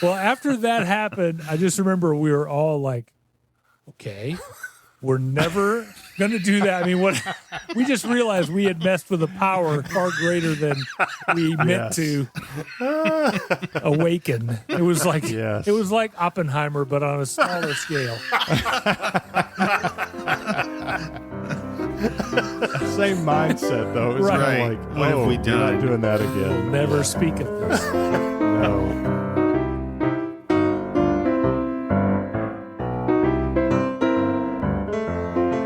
Well, after that happened, I just remember we were all like, okay, we're never going to do that. I mean, we just realized we had messed with a power far greater than we meant to awaken. It was like it was like Oppenheimer, but on a smaller scale. Same mindset, though. It's Right. kind of like, What have we we're done? not doing that again. We'll never speak of this. No.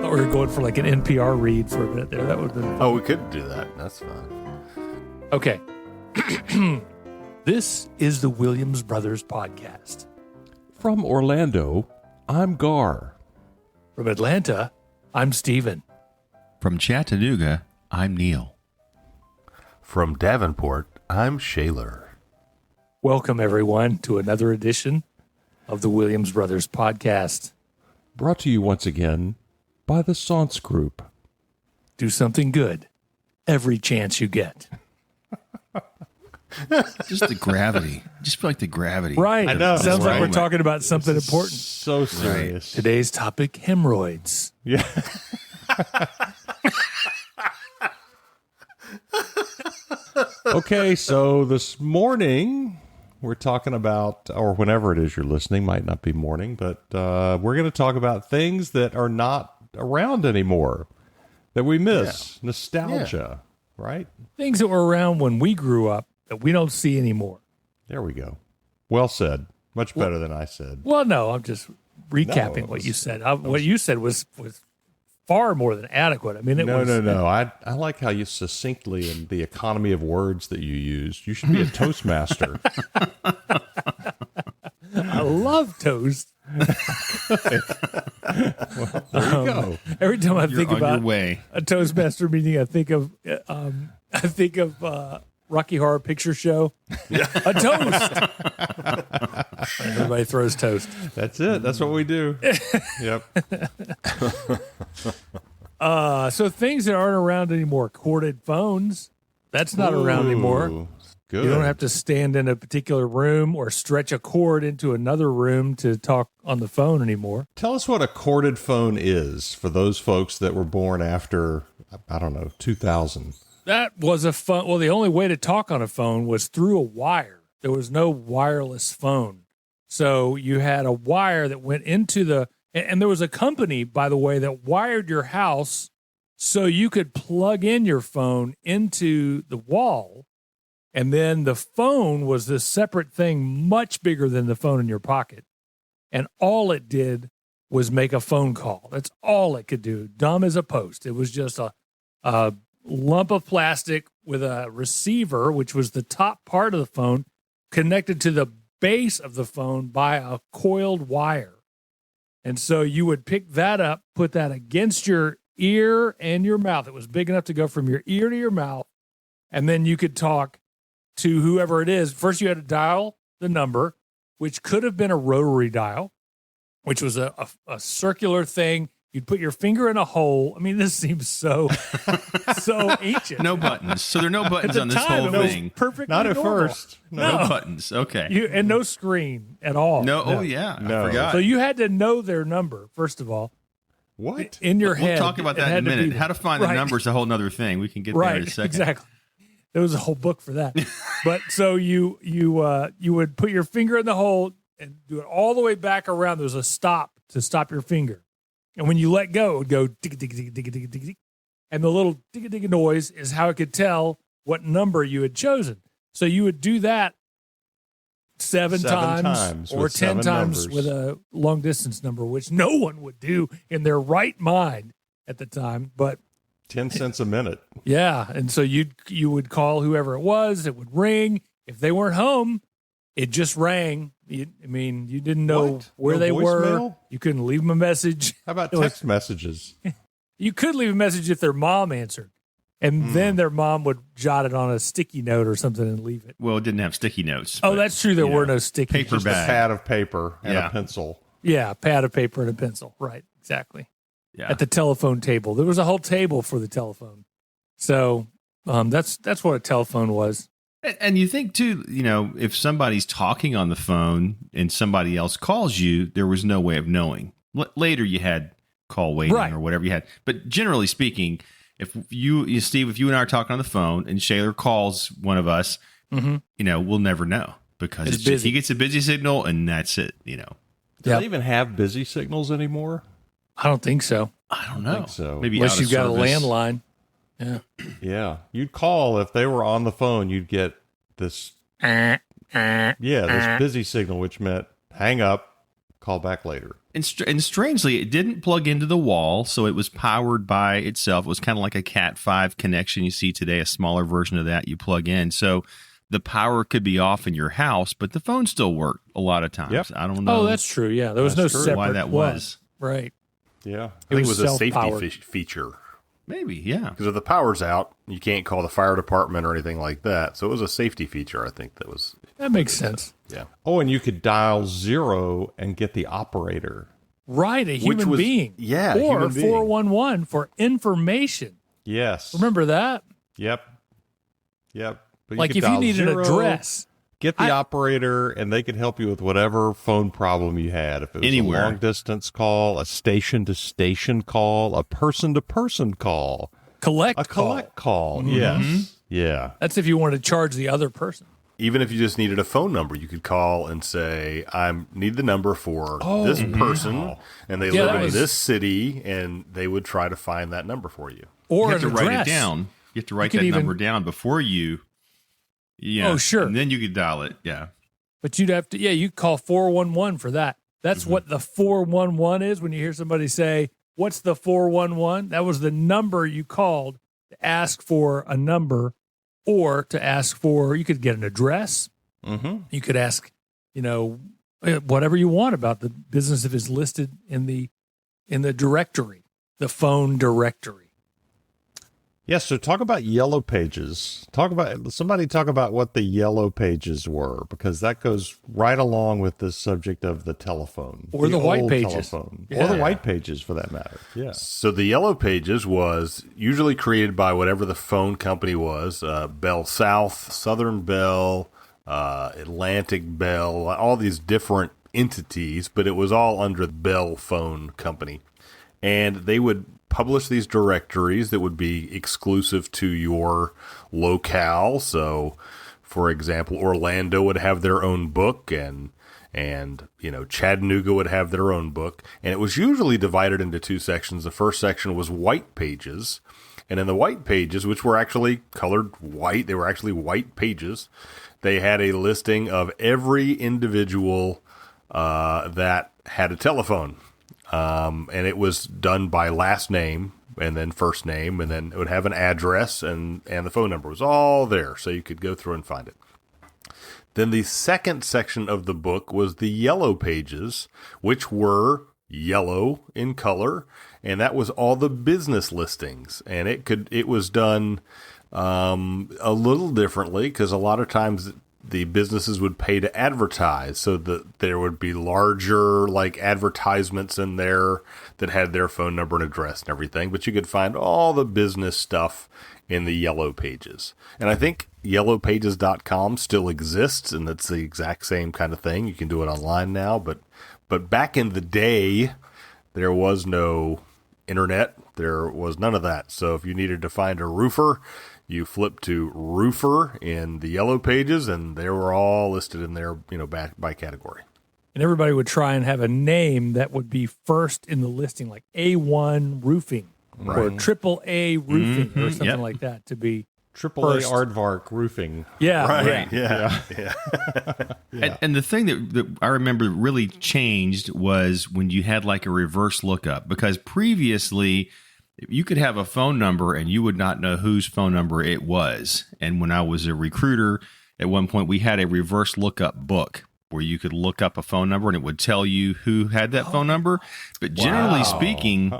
Thought we were going for like an NPR read for a minute there. That would have been Oh, we could do that. That's fine. okay. This is the Williams Brothers podcast. From Orlando, I'm Gar. From Atlanta, I'm Steven. From Chattanooga, I'm Neil. From Davenport, I'm Shaler. Welcome, everyone, to another edition of the Williams Brothers podcast. Brought to you once again by the Saunce Group. Do something good every chance you get. Just the gravity. Just feel like the gravity. Right. I know. Sounds like Right. we're talking about something important. So serious. Today's topic, hemorrhoids. Yeah. Okay, so this morning we're talking about, or whenever it is you're listening, might not be morning, but we're going to talk about things that are not around anymore, that we miss. Nostalgia, right? Things that were around when we grew up that we don't see anymore. There we go. Well said. Much better than I said. Well, no, I'm just recapping No, it what was- you said. What you said was far more than adequate. I mean, it was. No. I like how you succinctly and the economy of words that you used. You should be a Toastmaster. I love toast. There you go. Every time I You're think on about your way. a Toastmaster meeting, I think of Rocky Horror Picture Show. A toast. Everybody throws toast. That's it. That's what we do. Yep. So things that aren't around anymore. Corded phones. That's not around anymore. Ooh, Good. You don't have to stand in a particular room or stretch a cord into another room to talk on the phone anymore. Tell us what a corded phone is for those folks that were born after, I don't know, 2000. That was a phone. Well, the only way to talk on a phone was through a wire. There was no wireless phone. So you had a wire that went into and there was a company, by the way, that wired your house so you could plug in your phone into the wall. And then the phone was this separate thing, much bigger than the phone in your pocket. And all it did was make a phone call. That's all it could do. Dumb as a post. It was just a lump of plastic with a receiver, which was the top part of the phone, connected to the base of the phone by a coiled wire. And so you would pick that up, put that against your ear and your mouth. It was big enough to go from your ear to your mouth. And then you could talk to whoever it is. First, you had to dial the number, which could have been a rotary dial, which was a circular thing. You'd put your finger in a hole. I mean, this seems so ancient. No buttons. So there are no buttons At on the this time, whole it was thing. perfectly Not at normal. first. No buttons. Okay. And no screen at all. No. Oh, yeah. No. I forgot. So you had to know their number, first of all, What? in your We'll head. talk about It that in a had to minute. be- How to find the Right. number is a whole other thing. We can get there in a Right, second. exactly. There was a whole book for that. But so you would put your finger in the hole and do it all the way back around. There was a stop to stop your finger. And when you let go, it would go tick, tick, tick, tick, tick, tick, tick. And the little tick, tick noise is how it could tell what number you had chosen. So you would do that seven times or with 10 7 times numbers. with a long distance number, which no one would do in their right mind at the time. But 10 cents a minute. yeah, and so you would call whoever it was. It would ring. If they weren't home, it just rang. You didn't know What? where No they were. voicemail? You couldn't leave them a message. How about It was- text messages? You could leave a message if their mom answered, and then their mom would jot it on a sticky note or something and leave it. Well, it didn't have sticky notes. Oh, but, that's true. There you were know, no sticky. paper Just a bag. pad of paper and Yeah. a pencil. Yeah, a pad of paper and a pencil. Right, exactly. Yeah. At the telephone table, there was a whole table for the telephone. So that's what a telephone was. And you think too, if somebody's talking on the phone and somebody else calls you, there was no way of knowing. Later you had call waiting or whatever you had. But generally speaking, if you Steve, if you and I are talking on the phone and Shaler calls one of us, we'll never know because he gets a busy signal and that's it, Do they even have busy signals anymore? I don't think so. I don't know. Think so. Maybe unless you've got a service. landline. Yeah. Yeah. You'd call if they were on the phone, you'd get this this busy signal, which meant hang up, call back later. And strangely, it didn't plug into the wall, so it was powered by itself. It was kind of like a Cat 5 connection you see today, a smaller version of that you plug in. So the power could be off in your house, but the phone still worked a lot of times. Yep. I don't know. Oh, that's true. Yeah, there was no separate why that one. was. Right. Yeah. I think it was a self-powered. safety feature. Maybe, yeah. Because if the power's out, you can't call the fire department or anything like that. So it was a safety feature, I think, that was... That makes sense. Yeah. Oh, and you could dial 0 and get the operator. Right, a human being. Yeah, or human being. 411 for information. Yes. Remember that? Yep. But Like could if you dial need an 0, address. get the operator, and they could help you with whatever phone problem you had. If it was Anywhere. a long-distance call, a station-to-station call, a person-to-person call, Collect call. Yes. Yeah. That's if you want to charge the other person. Even if you just needed a phone number, you could call and say, I need the number for this person, and they live in this city, and they would try to find that number for you. Or You have to an write address. it down. You have to write that number down before you... Yeah. Oh, sure. And then you could dial it, yeah. But you'd have to, you call 411 for that. That's what the 411 is when you hear somebody say, what's the 411? That was the number you called to ask for a number or to ask for, you could get an address. You could ask, whatever you want about the business if it's listed in the directory, the phone directory. Yes, so talk about yellow pages. Talk about what the yellow pages were, because that goes right along with the subject of the telephone. Or the white old pages. Telephone. Yeah. Or the white pages, for that matter. Yes. So the Yellow Pages was usually created by whatever the phone company was, Bell South, Southern Bell, Atlantic Bell, all these different entities, but it was all under the Bell Phone Company. And they would publish these directories that would be exclusive to your locale. So, for example, Orlando would have their own book, and Chattanooga would have their own book. And it was usually divided into two sections. The first section was white pages. And in the white pages, which were actually colored white, they were actually white pages, they had a listing of every individual that had a telephone. And it was done by last name and then first name, and then it would have an address, and the phone number was all there, so you could go through and find it. Then the second section of the book was the yellow pages, which were yellow in color, and that was all the business listings. And it was done a little differently, because a lot of times the businesses would pay to advertise, so that there would be larger advertisements in there that had their phone number and address and everything, but you could find all the business stuff in the yellow pages. And I think yellowpages.com still exists, and that's the exact same kind of thing. You can do it online now, but back in the day, there was no internet. There was none of that. So if you needed to find a roofer, you flip to roofer in the yellow pages, and they were all listed in there, by category. And everybody would try and have a name that would be first in the listing, like A1 Roofing or AAA Roofing or something like that to be AAA first. Aardvark Roofing. Yeah. Right. Yeah. Yeah. And the thing that I remember really changed was when you had a reverse lookup, because previously you could have a phone number and you would not know whose phone number it was. And when I was a recruiter, at one point we had a reverse lookup book where you could look up a phone number and it would tell you who had that phone number. But generally speaking,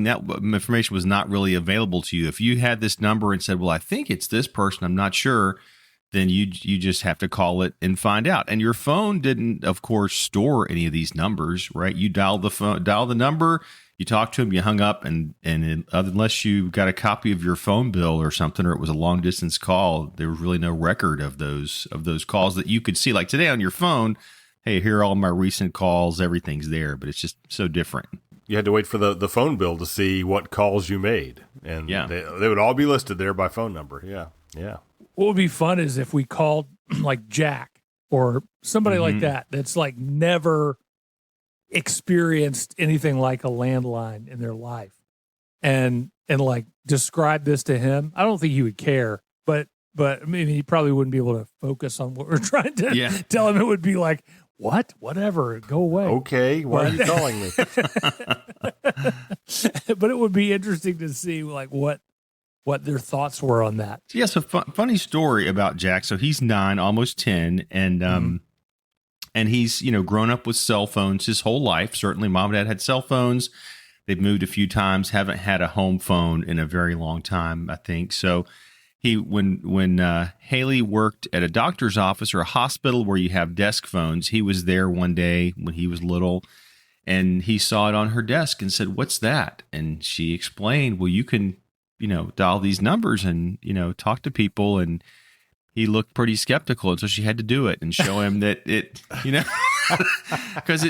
that information was not really available to you. If you had this number and said, well, I think it's this person, I'm not sure, then you just have to call it and find out. And your phone didn't, of course, store any of these numbers, right? You dial the number, you talked to them, you hung up, and unless you got a copy of your phone bill or something, or it was a long distance call, there was really no record of those calls that you could see. Like today on your phone, hey, here are all my recent calls. Everything's there, but it's just so different. You had to wait for the phone bill to see what calls you made, and they would all be listed there by phone number. Yeah. What would be fun is if we called like Jack or somebody like that that's like never experienced anything like a landline in their life, and like describe this to him. I don't think he would care, but I mean, he probably wouldn't be able to focus on what we're trying to tell him. It would be like, whatever, go away. Okay, why are you calling me? But it would be interesting to see like what their thoughts were on that. Yeah, so funny story about Jack. So he's 9, almost 10, and he's grown up with cell phones his whole life. Certainly, mom and dad had cell phones. They've moved a few times, haven't had a home phone in a very long time, I think. So when Haley worked at a doctor's office or a hospital where you have desk phones, he was there one day when he was little, and he saw it on her desk and said, "What's that?" And she explained, "Well, you can, dial these numbers and, talk to people." And he looked pretty skeptical, and so she had to do it and show him that it, because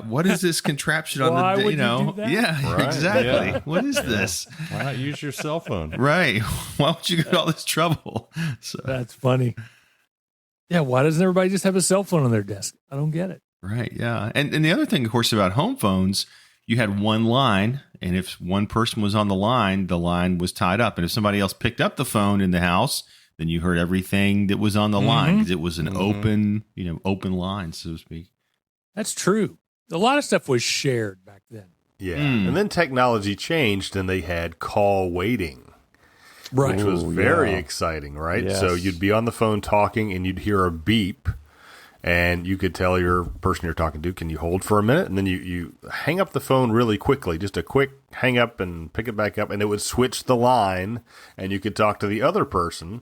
what is this contraption on Why the, would you do that? yeah, Right, exactly. yeah. What is this? Why not use your cell phone? Right. Why would you go to all this trouble? So, That's funny. Yeah, why doesn't everybody just have a cell phone on their desk? I don't get it. right. Yeah. And the other thing, of course, about home phones, you had one line, and if one person was on the line was tied up. And if somebody else picked up the phone in the house, then you heard everything that was on the line because it was an open line, so to speak. That's true. A lot of stuff was shared back then. Yeah. And then technology changed, and they had call waiting, Right. which was very exciting, right? Yes. So you'd be on the phone talking, and you'd hear a beep, and you could tell your person you're talking to, "Can you hold for a minute?" And then you hang up the phone really quickly, just a quick hang up and pick it back up, and it would switch the line, and you could talk to the other person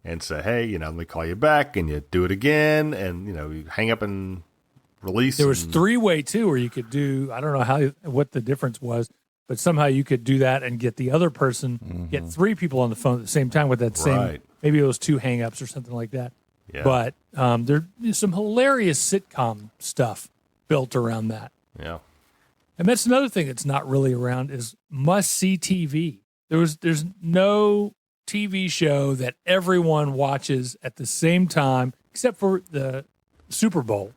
and say, "Hey, let me call you back," and you do it again, and you hang up and release. There was three-way too, where you could do. I don't know what the difference was, but somehow you could do that and get the other person, get 3 people on the phone at the same time with that same. Right. Maybe it was 2 hang-ups or something like that. Yeah. But there's some hilarious sitcom stuff built around that, Yeah. and that's another thing that's not really around is must-see TV. There's no TV show that everyone watches at the same time, except for the Super Bowl,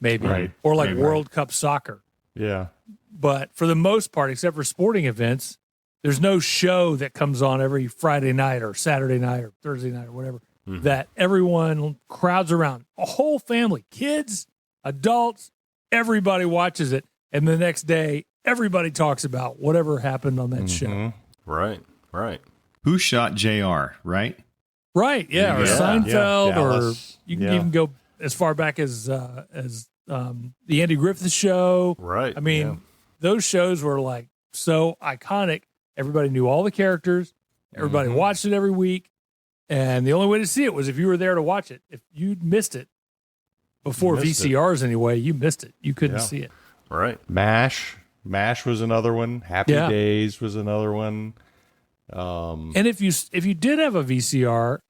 maybe, Right. or like Right. World Cup soccer. Yeah. But for the most part, except for sporting events, there's no show that comes on every Friday night or Saturday night or Thursday night or whatever that everyone crowds around. A whole family, kids, adults, everybody watches it. And the next day, everybody talks about whatever happened on that show. Right. Who shot JR, right? Right. Yeah. Or Yeah. Seinfeld, Yeah. or Dallas. you can Yeah. even go as far back as the Andy Griffith Show. Right. I mean, those shows were like so iconic. Everybody knew all the characters. Everybody watched it every week. And the only way to see it was if you were there to watch it. If you missed it before missed VCRs anyway, you missed it. You couldn't see it. Right. MASH was another one. Happy Yeah. Days was another one. And if you did have a VCR,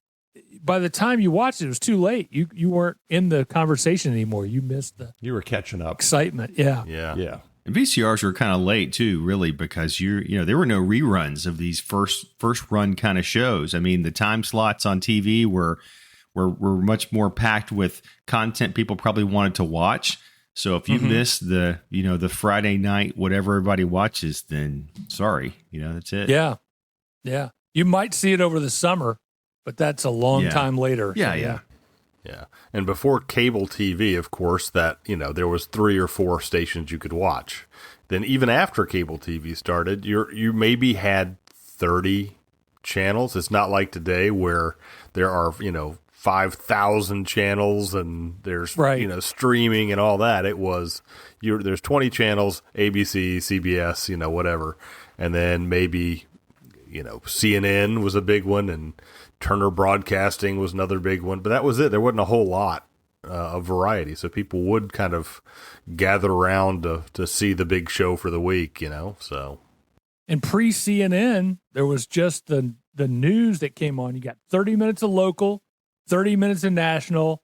by the time you watched it, it was too late. You weren't in the conversation anymore. You missed the You were catching up. excitement. Yeah. Yeah. Yeah. And VCRs were kind of late too, really, because there were no reruns of these first run kind of shows. I mean, the time slots on TV were much more packed with content people probably wanted to watch. So if you missed the Friday night whatever everybody watches, then sorry, that's it. Yeah. Yeah. You might see it over the summer, but that's a long time later. Yeah, So, yeah. Yeah. And before cable TV, of course, that, there was 3 or 4 stations you could watch. Then even after cable TV started, you maybe had 30 channels. It's not like today where there are, 5,000 channels and there's, Right. streaming and all that. It was, there's 20 channels, ABC, CBS, whatever. And then maybe, CNN was a big one, and Turner Broadcasting was another big one, but that was it. There wasn't a whole lot of variety. So people would kind of gather around to see the big show for the week, so. And pre-CNN, there was just the news that came on. You got 30 minutes of local, 30 minutes of national.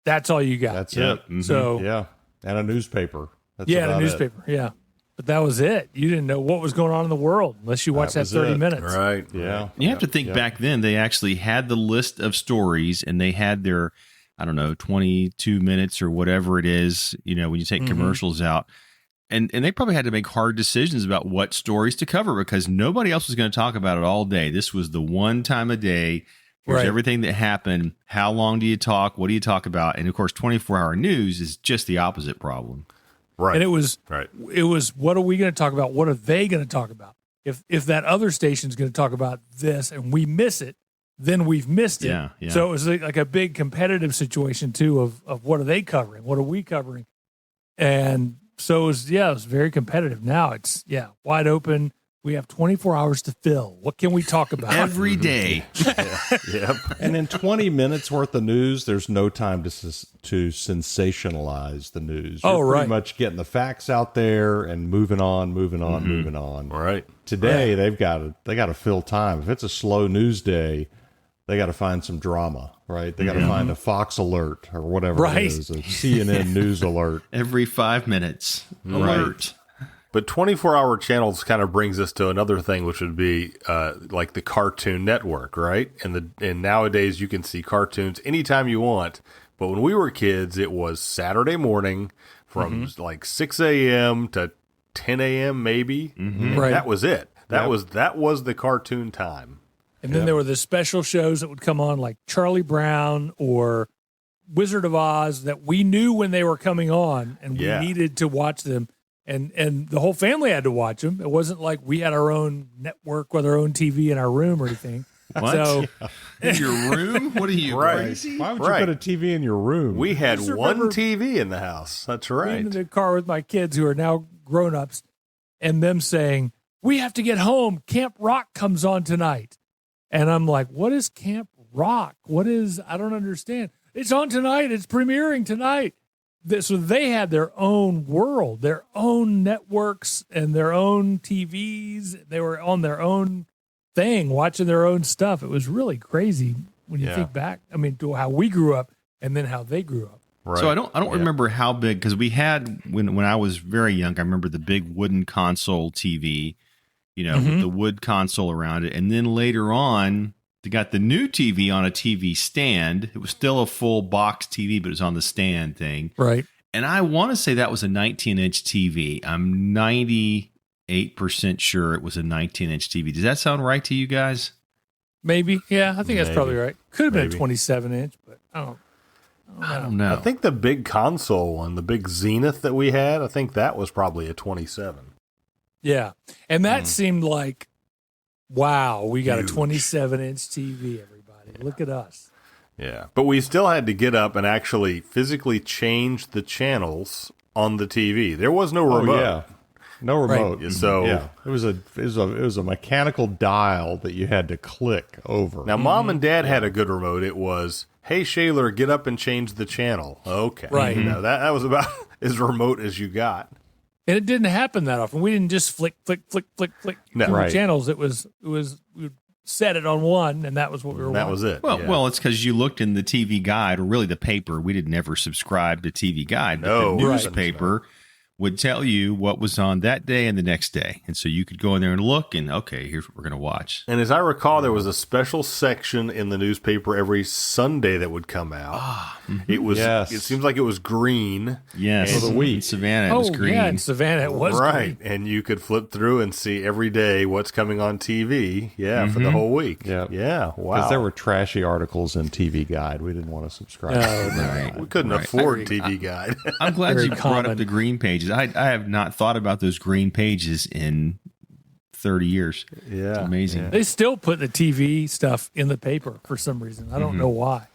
That's all you got. That's it. Mm-hmm. So yeah, and a newspaper. That's and a about newspaper. Yeah, but that was it. You didn't know what was going on in the world unless you watched that 30 minutes. Right. Yeah. You have to think back then they actually had the list of stories and they had their, 22 minutes or whatever it is, when you take commercials out. And they probably had to make hard decisions about what stories to cover because nobody else was going to talk about it all day. This was the one time a day. Here's everything that happened. How long do you talk? What do you talk about? And of course, 24-hour news is just the opposite problem. Right. And it was what are we going to talk about? What are they going to talk about? If that other station's going to talk about this and we miss it, then we've missed it. Yeah. So it was like a big competitive situation too of what are they covering? What are we covering? And so it was very competitive. Now it's wide open. We have 24 hours to fill. What can we talk about? Every day. Yep. And in 20 minutes worth of news, there's no time to sensationalize the news. You're pretty much getting the facts out there and moving on. Right. Today they got to fill time. If it's a slow news day, they got to find some drama, right? They got to find a Fox alert or whatever it is, a CNN news alert. Every 5 minutes. Alert. But 24-hour channels kind of brings us to another thing, which would be like the Cartoon Network, right? And nowadays you can see cartoons anytime you want. But when we were kids, it was Saturday morning from like 6 a.m. to 10 a.m. maybe. Mm-hmm. Right. That was it. That was the cartoon time. And then there were the special shows that would come on like Charlie Brown or Wizard of Oz that we knew when they were coming on and we needed to watch them. And the whole family had to watch them. It wasn't like we had our own network with our own TV in our room or anything. What? So, in your room? What are you, crazy? Why would you put a TV in your room? We had one TV in the house. That's right. In the car with my kids who are now grown-ups and them saying, we have to get home. Camp Rock comes on tonight. And I'm like, what is Camp Rock? I don't understand. It's on tonight. It's premiering tonight. So they had their own world, their own networks and their own TVs. They were on their own thing, watching their own stuff. It was really crazy when you think back. I mean, to how we grew up and then how they grew up. Right. So I don't remember how big, because we had, when I was very young, I remember the big wooden console TV, with the wood console around it. And then later on, they got the new TV on a TV stand. It was still a full box TV, but it was on the stand thing. Right. And I want to say that was a 19-inch TV. I'm 98% sure it was a 19-inch TV. Does that sound right to you guys? Maybe. Yeah, I think that's probably right. Could have been a 27-inch, but I don't know. I think the big console one, the big Zenith that we had, I think that was probably a 27. Yeah. And that seemed like, wow, we got a 27-inch TV, everybody. Look at us. Yeah. But we still had to get up and actually physically change the channels on the TV. There was no remote. Yeah. No remote. Right. So it was a mechanical dial that you had to click over. Now Mom and Dad had a good remote. It was, hey Shaler, get up and change the channel. Okay. Right. That was about as remote as you got. And it didn't happen that often. We didn't just flick through the channels. It was we would set it on one, and that was what we were watching. That was it. Well, it's because you looked in the TV Guide, or really the paper. We did never subscribe to TV Guide, but the newspaper would tell you what was on that day and the next day. And so you could go in there and look, and okay, here's what we're going to watch. And as I recall, there was a special section in the newspaper every Sunday that would come out. It was. It seems like it was green. Yes. For the week. In Savannah, it was green. Yeah, in Savannah, it was right. green. And you could flip through and see every day what's coming on TV. Yeah, for the whole week. Yeah. Yeah. Wow. Because there were trashy articles in TV Guide. We didn't want to subscribe. Right. We couldn't afford TV Guide. I'm glad Very you brought common. up the green pages. I have not thought about those green pages in 30 years. Yeah. It's amazing. They still put the TV stuff in the paper for some reason. I don't know why.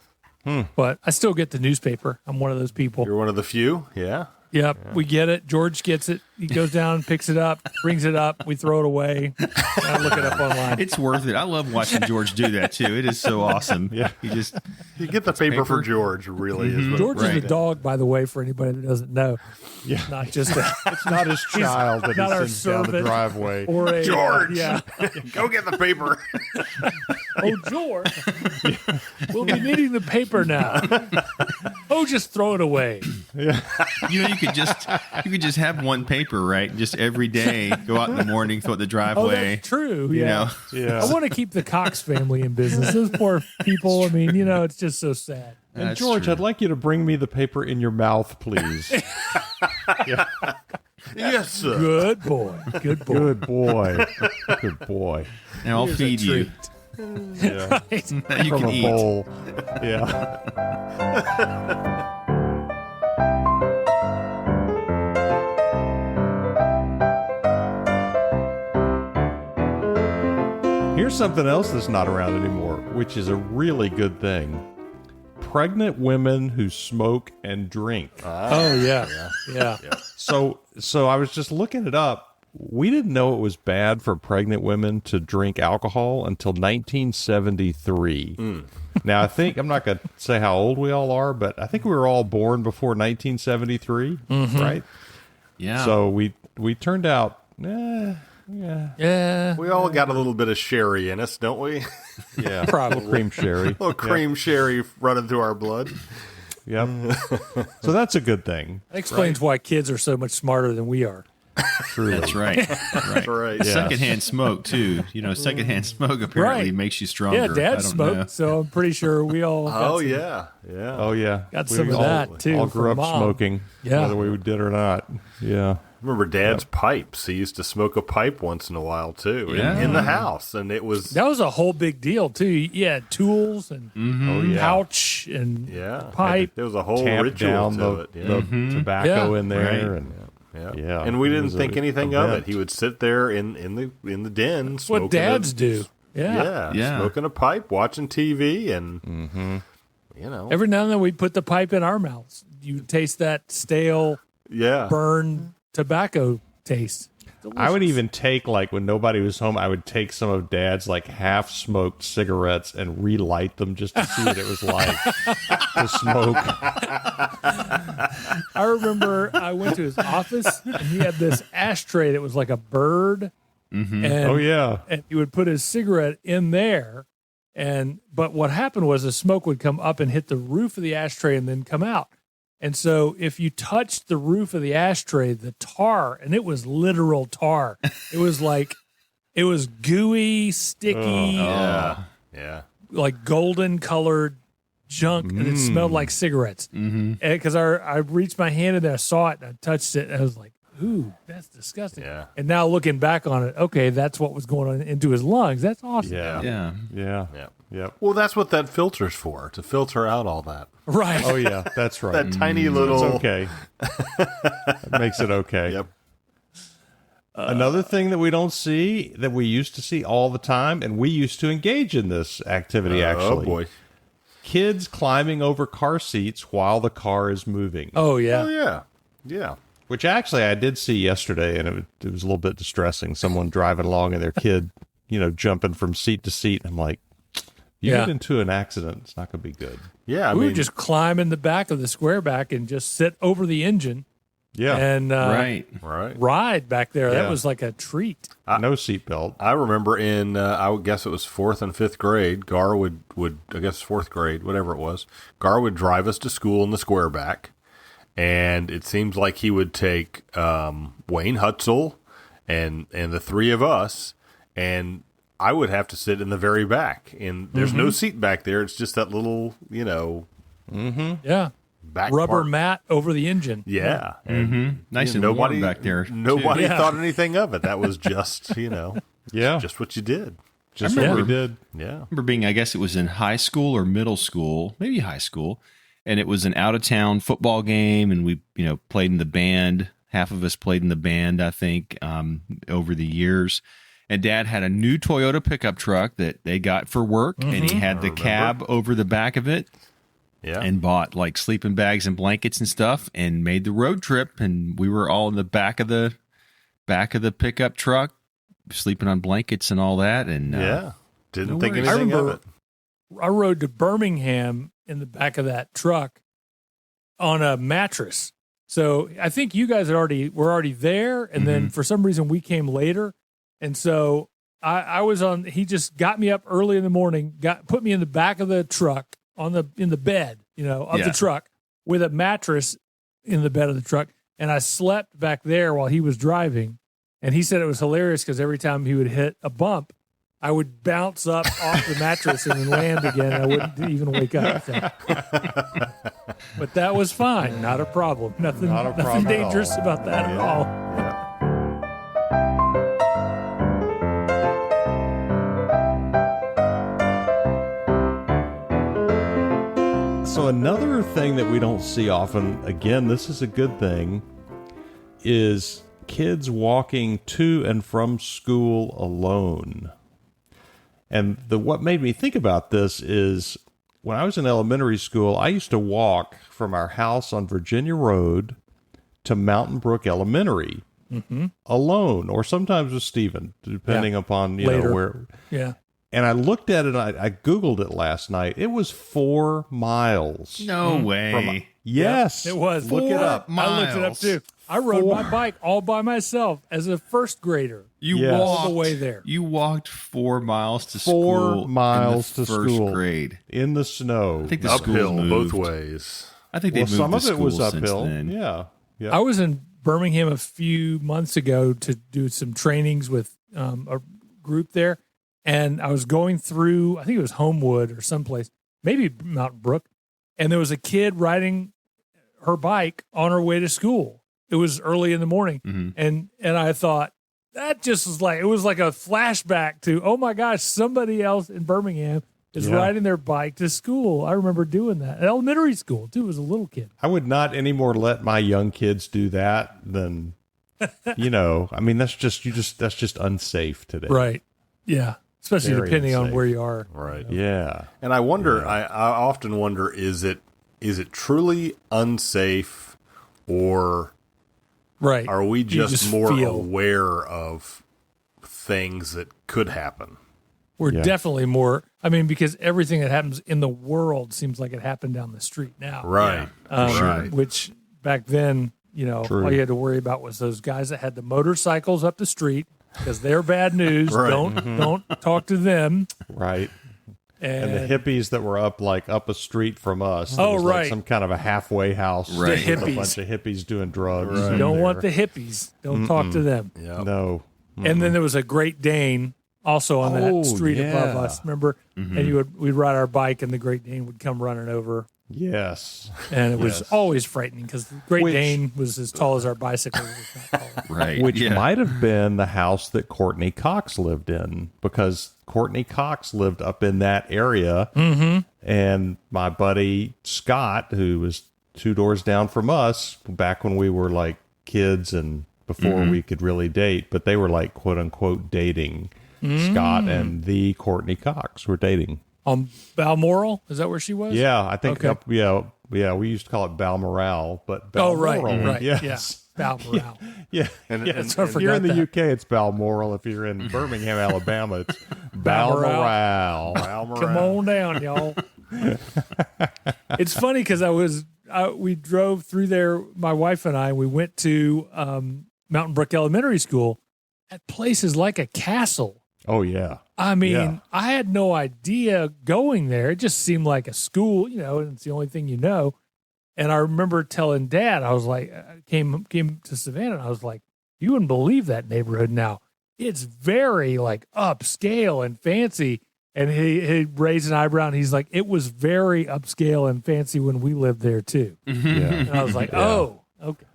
But I still get the newspaper. I'm one of those people. You're one of the few. Yeah. Yep, we get it. George gets it. He goes down, picks it up, brings it up. We throw it away. I look it up online. It's worth it. I love watching George do that too. It is so awesome. Yeah. You get the paper for George, really. Is what George is Right. a dog, by the way, for anybody that doesn't know. Yeah. Not just a, It's not his child that not he our sends down the servant. driveway. or a George! Yeah. Go get the paper. Oh, George, we'll be needing the paper now. Oh, just throw it away. You know, you could just have one paper, right? Just every day, go out in the morning, throw it in the Oh, driveway. that's true. You Yeah. know, Yeah. I want to keep the Cox family in business. Those poor people. I mean, it's just so sad. And That's George, true. I'd like you to bring me the paper in your mouth, please. Yes, sir. Good boy. Good boy. Good boy. Good boy. Now I'll Here's a feed you. treat. Yeah. Now you From can a eat. bowl. Yeah. Here's something else that's not around anymore, which is a really good thing. Pregnant women who smoke and drink. Oh yeah. Yeah. So I was just looking it up. We didn't know it was bad for pregnant women to drink alcohol until 1973. Now, I think, I'm not going to say how old we all are, but I think we were all born before 1973, right? Yeah. So we turned out, Yeah. We all got a little bit of sherry in us, don't we? yeah, Probably. little cream sherry. A little cream sherry running through our blood. Yep. So that's a good thing. That explains why kids are so much smarter than we are. Truly. That's right. Right. Right. Yeah. Secondhand smoke too. Secondhand smoke apparently Right. makes you stronger. Yeah, I Dad don't smoked, know. so I'm pretty sure we all got Oh, some, yeah. Yeah. Oh yeah. got We some of all- that too. All from grew up Mom. smoking, Yeah. whether we did or not. Yeah. Remember Dad's pipes? He used to smoke a pipe once in a while, too, Yeah. in the house. And it was, That was a whole big deal too. You had tools and Oh yeah. pouch and yeah. pipe. There was a whole Tamp ritual down to the, it. Yeah. the tobacco Yeah. in there, Right. and Yeah. Yeah, And we it didn't was think a anything of it. event. He would sit there in the den That's what smoking dads do. Yeah. Yeah. Smoking a pipe, watching TV, and, Every now and then we put the pipe in our mouths. You taste that stale, yeah. burned tobacco taste. I would even take, like, when nobody was home, I would take some of Dad's, like, half-smoked cigarettes and relight them just to see what it was like to smoke. I remember I went to his office and he had this ashtray that was like a bird. And, Oh, yeah. and he would put his cigarette in there. But what happened was the smoke would come up and hit the roof of the ashtray and then come out. And so if you touched the roof of the ashtray, the tar, and it was literal tar. It was like, it was gooey, sticky, Yeah. Yeah. like golden colored junk, and it smelled like cigarettes. Because I reached my hand in there, I saw it, and I touched it, and I was like, ooh, that's disgusting. Yeah. And now looking back on it, okay, that's what was going on into his lungs. That's awesome. Yeah. Yeah. Yeah. Yeah. Yep. Well, that's what that filter's for, to filter out all that. Right. Oh, yeah. That's right. That tiny It's little. okay. That makes it okay. Yep. Another thing that we don't see, that we used to see all the time, and we used to engage in this activity, actually. Oh, boy. Kids climbing over car seats while the car is moving. Oh, yeah. Oh, yeah. Yeah. Which actually I did see yesterday, and it was a little bit distressing. Someone driving along and their kid, jumping from seat to seat. I'm like, you Yeah. get into an accident, it's not going to be good. Yeah. I We mean, would just climb in the back of the square back and just sit over the engine Yeah. and Right. right. ride back there. Yeah. That was like a treat. No seatbelt. I remember in, I would guess it was 4th and 5th grade, Gar would, I guess 4th grade, whatever it was, Gar would drive us to school in the square back. And it seems like he would take Wayne Hutzel and the three of us, and I would have to sit in the very back. And there's no seat back there. It's just that little, Yeah. back Rubber part. mat over the engine. Yeah. And Nice and nobody warm back there. Nobody Yeah. thought anything of it. That was just, Yeah. just what you did. Just I what we remember- did. Yeah. remember being, I guess it was in high school or middle school, maybe high school, and it was an out of town football game, and we, played in the band. Half of us played in the band, I think, over the years. And Dad had a new Toyota pickup truck that they got for work, and he had the cab over the back of it. Yeah. and bought like sleeping bags and blankets and stuff and made the road trip. And we were all in the back of the pickup truck, sleeping on blankets and all that. And Yeah. Didn't no think worries. anything of it. I rode to Birmingham in the back of that truck on a mattress. So I think you guys were already there, and then for some reason we came later, and so I was on. He just got me up early in the morning, put me in the back of the truck in the bed, of the truck with a mattress in the bed of the truck, and I slept back there while he was driving. And he said it was hilarious because every time he would hit a bump, I would bounce up off the mattress and then land again. And I wouldn't even wake up. But that was fine. Not a problem. Nothing dangerous about that at all. So another thing that we don't see often, again, this is a good thing, is kids walking to and from school alone. And what made me think about this is when I was in elementary school, I used to walk from our house on Virginia Road to Mountain Brook Elementary alone, or sometimes with Stephen, depending upon Later. Where. Yeah. And I looked at it, and I Googled it last night. It was 4 miles. no way. Yes. It was. Look it 4 up. miles. I looked it up too. I rode my bike all by myself as a first grader. You Yes. walked All the way there. You walked 4 miles to 4 school. miles in the to first school. grade. In the snow. I think the school Uphill moved. both ways. I think they Well, moved some the of it was school since uphill. then. Yeah. I was in Birmingham a few months ago to do some trainings with a group there. And I was going through, I think it was Homewood or someplace, maybe Mountain Brook. And there was a kid riding her bike on her way to school. It was early in the morning. And I thought, that just was like, it was like a flashback to, oh my gosh, somebody else in Birmingham is riding their bike to school. I remember doing that. At elementary school, too, as a little kid. I would not anymore let my young kids do that than, I mean, that's just unsafe today. Right. Yeah. Especially Very depending on unsafe. where you are. Right. Yeah. And I wonder, I often wonder, is it truly unsafe, or Right. are we You just more feel- aware of things that could happen? We're Yeah. definitely more, because everything that happens in the world seems like it happened down the street now. Right. Right. Which back then, True. all you had to worry about was those guys that had the motorcycles up the street because they're bad news. Right. Don't talk to them. Right. And, And the hippies that were up a street from us. Oh, It was like right. some kind of a halfway house. Right. The with hippies. A bunch of hippies doing drugs. Right. you don't want the hippies. Don't talk to them. Yeah. No. And then there was a Great Dane also on Oh, that street above yeah. us. Remember? And we'd ride our bike, and the Great Dane would come running over. Yes. And it was Yes. always frightening because the Great Which- Dane was as tall as our bicycle. If not taller. Right. Which Yeah. might have been the house that Courtney Cox lived in, because Courtney Cox lived up in that area. And my buddy Scott, who was 2 doors down from us back when we were like kids and before we could really date, but they were like quote unquote dating. Scott and the Courtney Cox were dating. On Balmoral? Is that where she was? Yeah, I think Okay. yeah, we used to call it Balmoral, but Balmoral. Oh, right. Yes. Yeah. Balmoral. Yeah, And- yes. and- If you're forgot in the that. UK, it's Balmoral. If you're in Birmingham, Alabama, it's Balmoral. Balmoral. Come on down, y'all. It's funny because we drove through there, my wife and I, we went to Mountain Brook Elementary School. That place is like a castle. Oh yeah, I mean, Yeah. I had no idea going there. It just seemed like a school, and it's the only thing you know. And I remember telling Dad, I was like, came to Savannah, and I was like, you wouldn't believe that neighborhood now. It's very like upscale and fancy. And he raised an eyebrow, and he's like, it was very upscale and fancy when we lived there too. yeah, And I was like, oh, okay.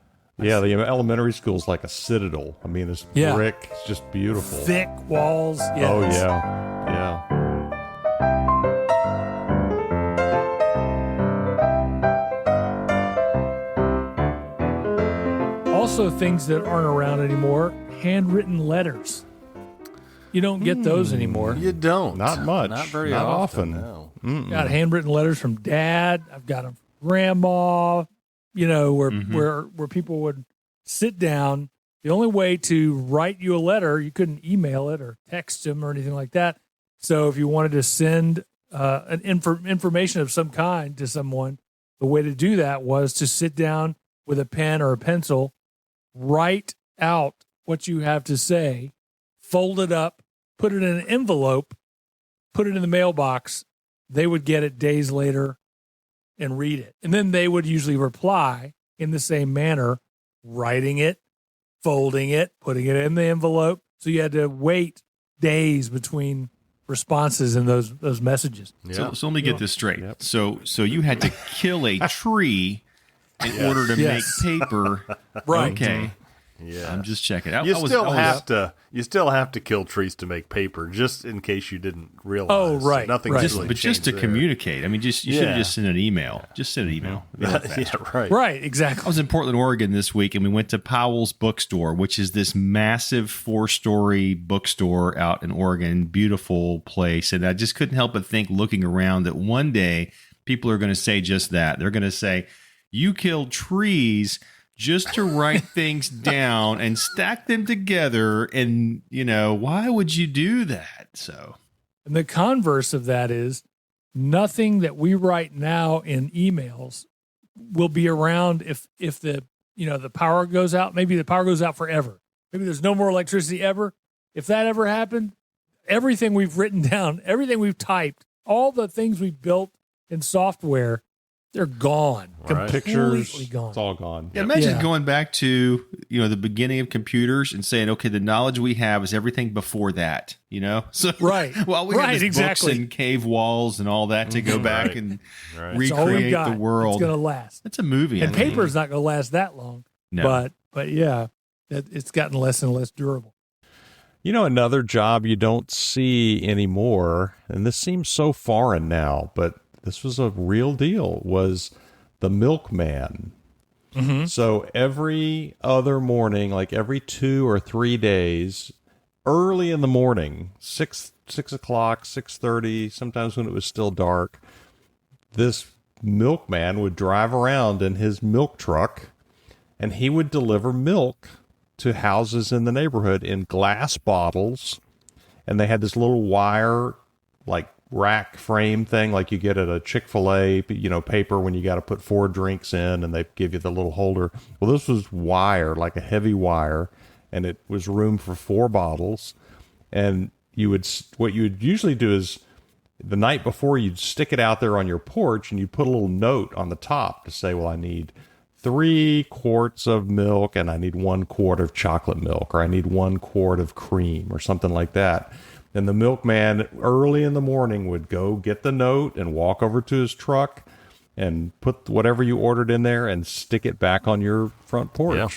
yeah. The elementary school is like a citadel. I mean, this Yeah. brick is just beautiful. Thick walls. Yeah, Oh it's- yeah, yeah. Also, things that aren't around anymore, handwritten letters. You don't get those anymore. You don't. Not much. Not very Not often. often. No. Got handwritten letters from Dad. I've got them from Grandma. Where people would sit down. The only way to write you a letter, you couldn't email it or text them or anything like that. So if you wanted to send information of some kind to someone, the way to do that was to sit down with a pen or a pencil, write out what you have to say, fold it up, put it in an envelope, put it in the mailbox. They would get it days later and read it. And then they would usually reply in the same manner, writing it, folding it, putting it in the envelope. So you had to wait days between responses in those messages. Yeah. So let me get this straight. Yep. So you had to kill a tree in order to make paper. Right. Okay. Yeah, I'm just checking. You still have to kill trees to make paper, just in case you didn't realize. Oh, right. Nothing right. really but just to there. communicate. I mean, you should have just sent an email. Just send an email. Yeah, right. Right, I exactly. was in Portland, Oregon this week, and we went to Powell's Bookstore, which is this massive 4-story bookstore out in Oregon. Beautiful place. And I just couldn't help but think, looking around, that one day people are going to say just that. They're going to say, you killed trees just to write things down and stack them together. And, why would you do that? So, And the converse of that is nothing that we write now in emails will be around if the power goes out. Maybe the power goes out forever. Maybe there's no more electricity ever. If that ever happened, everything we've written down, everything we've typed, all the things we've built in software, they're gone. Right. Pictures, Completely gone. it's all gone. yeah, imagine Yeah. going back to, the beginning of computers and saying, okay, the knowledge we have is everything before that, So, Right. well, we have Right, these exactly. books and cave walls and all that to go back Right. and Right. It's all we've recreate got. the world. It's going to last. It's a movie. And I mean. paper's not going to last that long. No. But yeah, it's gotten less and less durable. Another job you don't see anymore, and this seems so foreign now, but this was a real deal, was the milkman. Mm-hmm. So every other morning, like every 2 or 3 days, early in the morning, 6 o'clock, 6:30, sometimes when it was still dark, this milkman would drive around in his milk truck, and he would deliver milk to houses in the neighborhood in glass bottles. And they had this little wire, like rack frame thing, like you get at a Chick-fil-A, paper when you got to put 4 drinks in, and they give you the little holder. Well, this was wire, like a heavy wire, and it was room for 4 bottles. And what you would usually do is, the night before, you'd stick it out there on your porch, and you'd put a little note on the top to say, well, I need 3 quarts of milk, and I need 1 quart of chocolate milk, or I need 1 quart of cream, or something like that. And the milkman early in the morning would go get the note and walk over to his truck and put whatever you ordered in there and stick it back on your front porch. Yeah.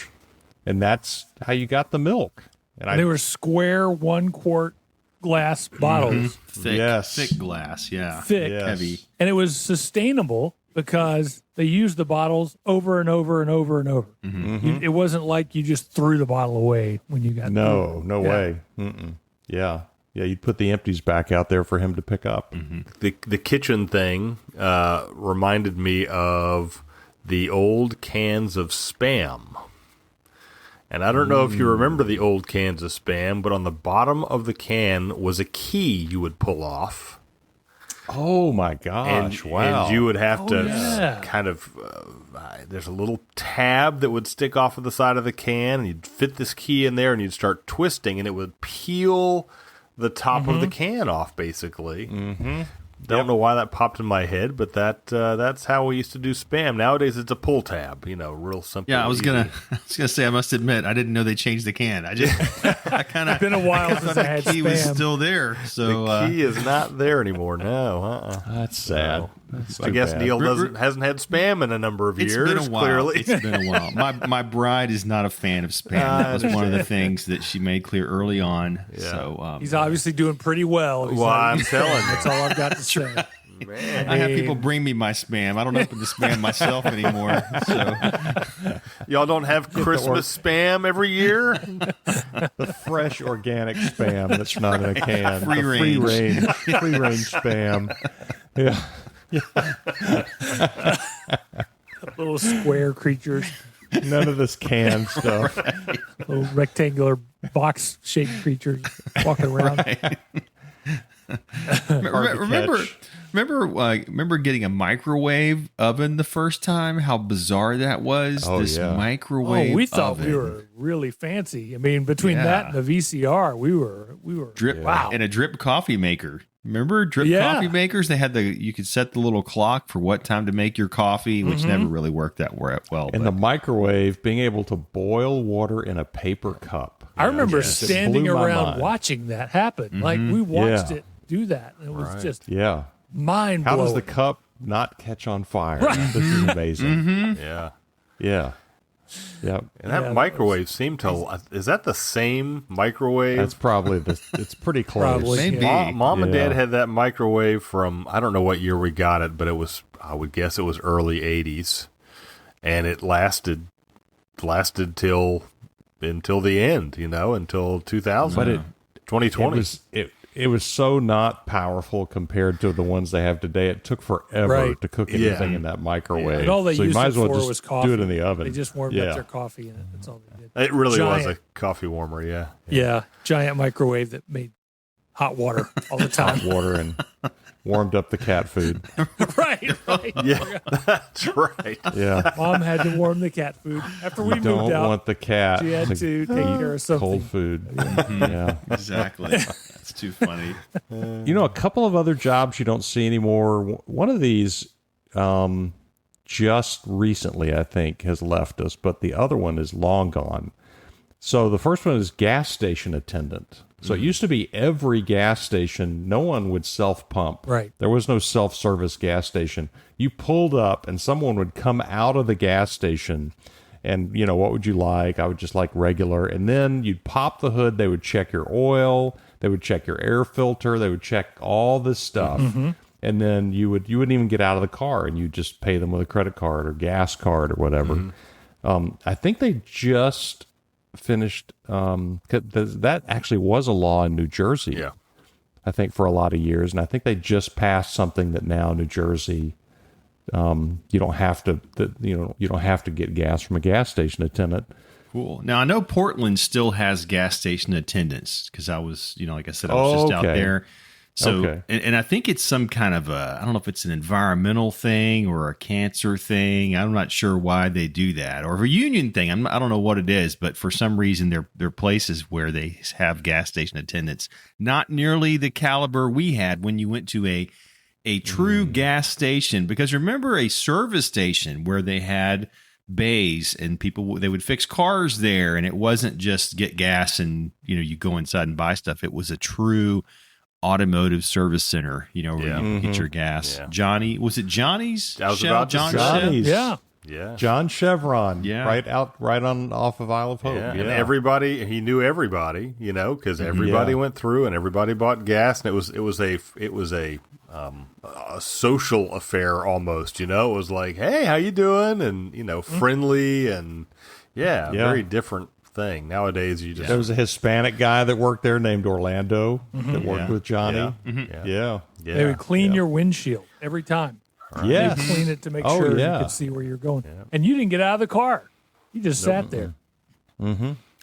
And that's how you got the milk. And They were square 1 quart glass bottles, thick, Yes. thick glass. Yeah. thick, Yes. Heavy. and it was sustainable because they used the bottles over and over and over and over. It wasn't like you just threw the bottle away when you got No Yeah. way. Mm-mm. Yeah. Yeah, you'd put the empties back out there for him to pick up. The kitchen thing reminded me of the old cans of Spam. And I don't know if you remember the old cans of Spam, but on the bottom of the can was a key you would pull off. Oh, my gosh. Wow. And you would have to yeah. kind of, there's a little tab that would stick off of the side of the can, and you'd fit this key in there, and you'd start twisting, and it would peel the top of the can off, basically. Mm-hmm. Don't know why that popped in my head, but that's how we used to do Spam. Nowadays, it's a pull tab, real simple. Yeah, I was easy. gonna say, I must admit, I didn't know they changed the can. I kind of Been a while thought since I had the key was Spam. still there. So The key is not there anymore. No, That's sad. So, That's I too guess bad. Neil hasn't had Spam in a number of it's years. been a while. Clearly, It's been a while. My bride is not a fan of Spam. That was one of the things that she made clear early on. Yeah. So He's obviously doing pretty well. well, I'm telling you, That's all I've got to say. man. I have people bring me my Spam. I don't open the Spam myself anymore. So Y'all don't have Christmas Spam every year? The fresh organic Spam that's not in a can. Free The range. free range Spam. Yeah. Little square creatures, None of this canned stuff. little rectangular box-shaped creatures walking around. Right. Hard to remember, catch. remember getting a microwave oven the first time? How bizarre that was! Oh, this yeah. microwave. Oh, we thought oven. we were really fancy. I mean, between that and the VCR, we were drip wow. and a drip coffee maker. Remember drip Yeah. coffee makers? They had you could set the little clock for what time to make your coffee, which never really worked that well. And but- the microwave, being able to boil water in a paper cup. I remember Yes. It standing blew my around mind. watching that happen. Like we watched Yeah. it do that. And it was just Yeah. mind How blowing. does the cup not catch on fire? This is amazing. Yeah. Yeah. Yeah. And that Yeah, microwave seemed to. Is that the same microwave? That's probably it's pretty close. Probably. Maybe. Mom and Yeah. Dad had that microwave from, I don't know what year we got it, but I would guess it was early 80s. And it lasted till until the end, until 2000. But it 2020. it was so not powerful compared to the ones they have today. It took forever Right. to cook Yeah. anything in that microwave. and all they so you used might it as well for just was coffee. do it in the oven. They just warmed yeah. up their coffee in it. That's all they did. It really was Giant. a coffee warmer, yeah. Yeah, giant microwave that made hot water all the time. water and warmed up the cat food. right. Yeah, that's right. Yeah. Mom had to warm the cat food after we Don't moved out. want the cat She had to take care of something. cold food. Yeah. exactly. That's too funny. A couple of other jobs you don't see anymore. One of these just recently, I think, has left us, but the other one is long gone. So the first one is gas station attendant. So it used to be every gas station, no one would self-pump. Right. There was no self-service gas station. You pulled up and someone would come out of the gas station and, what would you like? I would just like regular. And then you'd pop the hood. They would check your oil. They would check your air filter. They would check all this stuff. And then you wouldn't even get out of the car and you just pay them with a credit card or gas card or whatever. I think they just finished that actually was a law in New Jersey. Yeah. I think for a lot of years, and I think they just passed something that now New Jersey you don't have to get gas from a gas station attendant. Cool. Now I know Portland still has gas station attendants because I was, like I said, I was just out Okay. there. So, Okay. and I think it's some kind of I don't know if it's an environmental thing or a cancer thing. I'm not sure why they do that, or a union thing. I don't know what it is, but for some reason, there are places where they have gas station attendants. Not nearly the caliber we had when you went to a true gas station. Because remember a service station where they had bays and they would fix cars there, and it wasn't just get gas and you go inside and buy stuff. It was a true automotive service center, where you get your gas. Yeah. Johnny, was it Johnny's? I was Shell? about to John say. Shell? Johnny's. Yeah. Yeah. John Chevron. Yeah. Right on off of Isle of Hope. Yeah, Yeah. and he knew everybody, because everybody went through and everybody bought gas, and it was a social affair almost. It was like, hey, how you doing, and friendly, and very different thing. Nowadays, you just There was a Hispanic guy that worked there named Orlando that worked with Johnny. Yeah. They would clean your windshield every time. Yes. They'd clean it to make Oh, sure yeah. you could see where you're going. And you didn't get out of the car. You just sat there.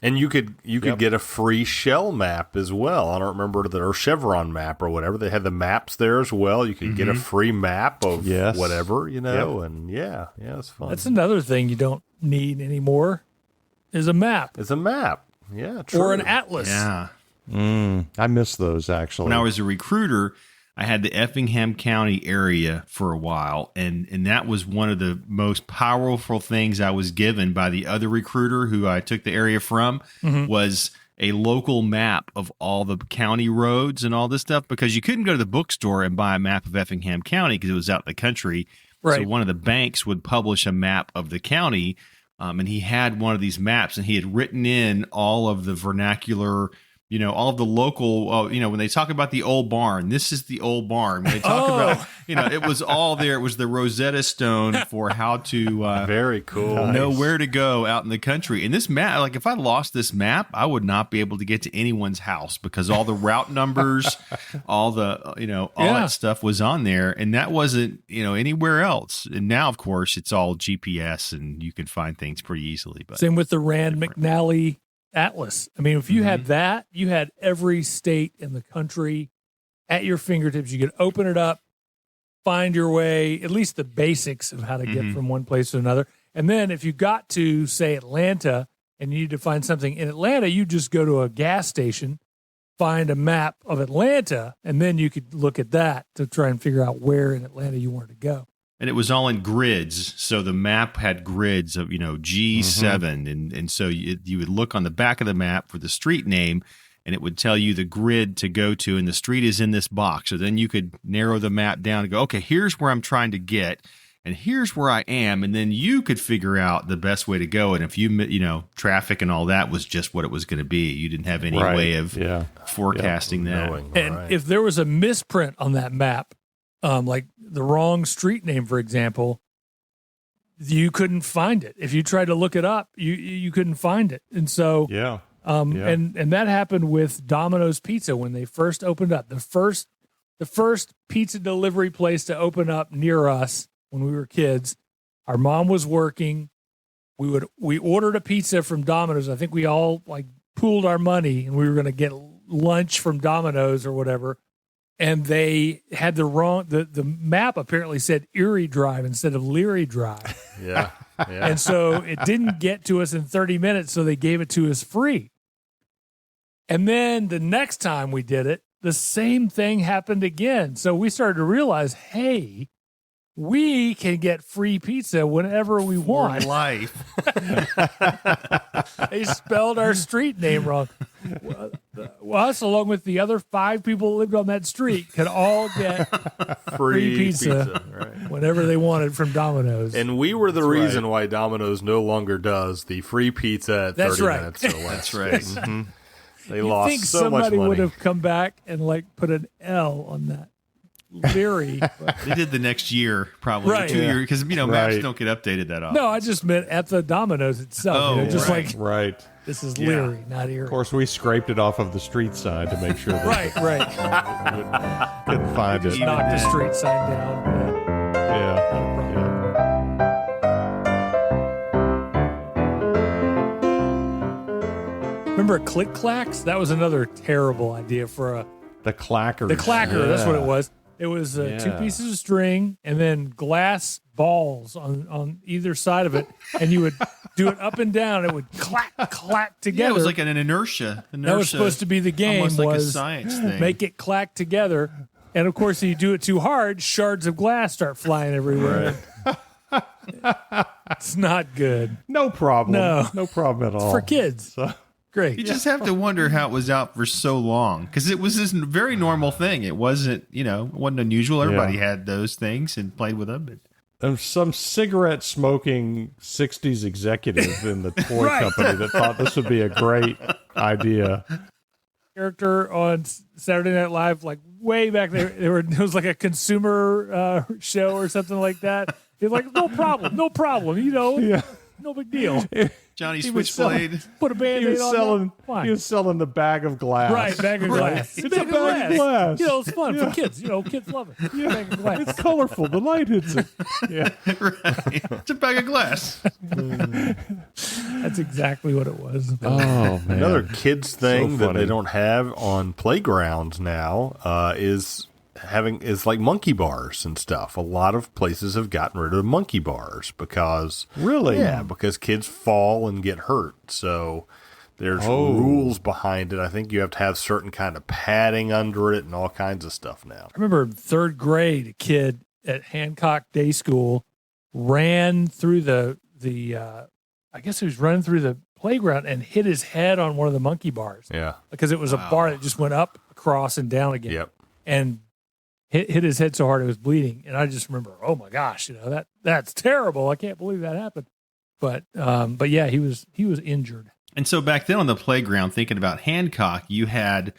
And you could get a free Shell map as well. I don't remember or Chevron map or whatever. They had the maps there as well. You could get a free map of Yes. whatever, and it's fun. That's another thing you don't need anymore is a map It's a map. Yeah, true. or an atlas. Yeah. I miss those actually. When I was a recruiter, I had the Effingham County area for a while, and that was one of the most powerful things I was given by the other recruiter who I took the area from was a local map of all the county roads and all this stuff, because you couldn't go to the bookstore and buy a map of Effingham County because it was out in the country. Right. So one of the banks would publish a map of the county, and he had one of these maps, and he had written in all of the vernacular all of the local, when they talk about the old barn, this is the old barn. When they talk about, it was all there. It was the Rosetta Stone for how to very cool. know where to go out in the country. And this map, like if I lost this map, I would not be able to get to anyone's house because all the route numbers, all the, all that stuff was on there. And that wasn't, anywhere else. And now, of course, it's all GPS and you can find things pretty easily. But same with the Rand McNally Atlas. I mean, if you had that, you had every state in the country at your fingertips. You could open it up, find your way, at least the basics of how to get from one place to another. And then if you got to, say, Atlanta and you need to find something in Atlanta, you just go to a gas station, find a map of Atlanta, and then you could look at that to try and figure out where in Atlanta you wanted to go. And it was all in grids. So the map had grids of, G7. And so you would look on the back of the map for the street name, and it would tell you the grid to go to, and the street is in this box. So then you could narrow the map down and go, okay, here's where I'm trying to get, and here's where I am. And then you could figure out the best way to go. And if traffic and all that was just what it was going to be, you didn't have any way of forecasting that. And if there was a misprint on that map, like the wrong street name, for example, you couldn't find it. If you tried to look it up, you couldn't find it. And so, and that happened with Domino's Pizza when they first opened up. The first pizza delivery place to open up near us when we were kids. Our mom was working. We ordered a pizza from Domino's. I think we all pooled our money and we were going to get lunch from Domino's or whatever. And they had the map apparently said Erie Drive instead of Leary Drive. Yeah. And so it didn't get to us in 30 minutes, so they gave it to us free. And then the next time we did it, the same thing happened again. So we started to realize, hey, we can get free pizza whenever we want. For life. They spelled our street name wrong. Us, along with the other 5 people who lived on that street, could all get free pizza whenever they wanted from Domino's. And we were the reason why Domino's no longer does the free pizza at 30 minutes or less. That's right. They lost think so much somebody money. would have come back and put an L on that. Leary. They did the next year, probably. Right. 2 years, because maps don't get updated that often. No, I just meant at the Domino's itself. Right. This is Leary, not Erie. Of course, we scraped it off of the street sign to make sure that right. couldn't find it. Knocked the street sign down. Remember Click Clacks? That was another terrible idea for the clacker. The clacker, that's what it was. It was 2 pieces of string and then glass balls on either side of it, and you would do it up and down. It would clack together. Yeah, it was like an inertia. That was supposed to be the game. Almost like was a science thing. Make it clack together. And, of course, if you do it too hard, shards of glass start flying everywhere. Right. It's not good. No problem. No problem at all. It's for kids. So. Great. You just have to wonder how it was out for so long, because it was this very normal thing. It wasn't, it wasn't unusual. Everybody had those things and played with them. There's some cigarette smoking 60s executive in the toy company that thought this would be a great idea. Character on Saturday Night Live, way back there, it was like a consumer show or something like that. He's like, no problem, no big deal. Johnny Switchblade. Put a Band-Aid on that. He was selling the bag of glass. Right, bag of glass. It's a bag of glass. It's fun for kids. Kids love it. Bag of glass. It's colorful. The light hits it. Yeah. Right. It's a bag of glass. That's exactly what it was. Oh, man. Another kids thing that they don't have on playgrounds now is like monkey bars and stuff. A lot of places have gotten rid of monkey bars because because kids fall and get hurt. So there's rules behind it. I think you have to have certain kind of padding under it and all kinds of stuff now. I remember 3rd grade, a kid at Hancock Day School ran through the I guess he was running through the playground and hit his head on one of the monkey bars. Yeah. Because it was a bar that just went up, across, and down again. Yep. And hit his head so hard it was bleeding. And I just remember, oh my gosh, that's terrible. I can't believe that happened. But yeah, he was injured. And so back then on the playground, thinking about Hancock, you had,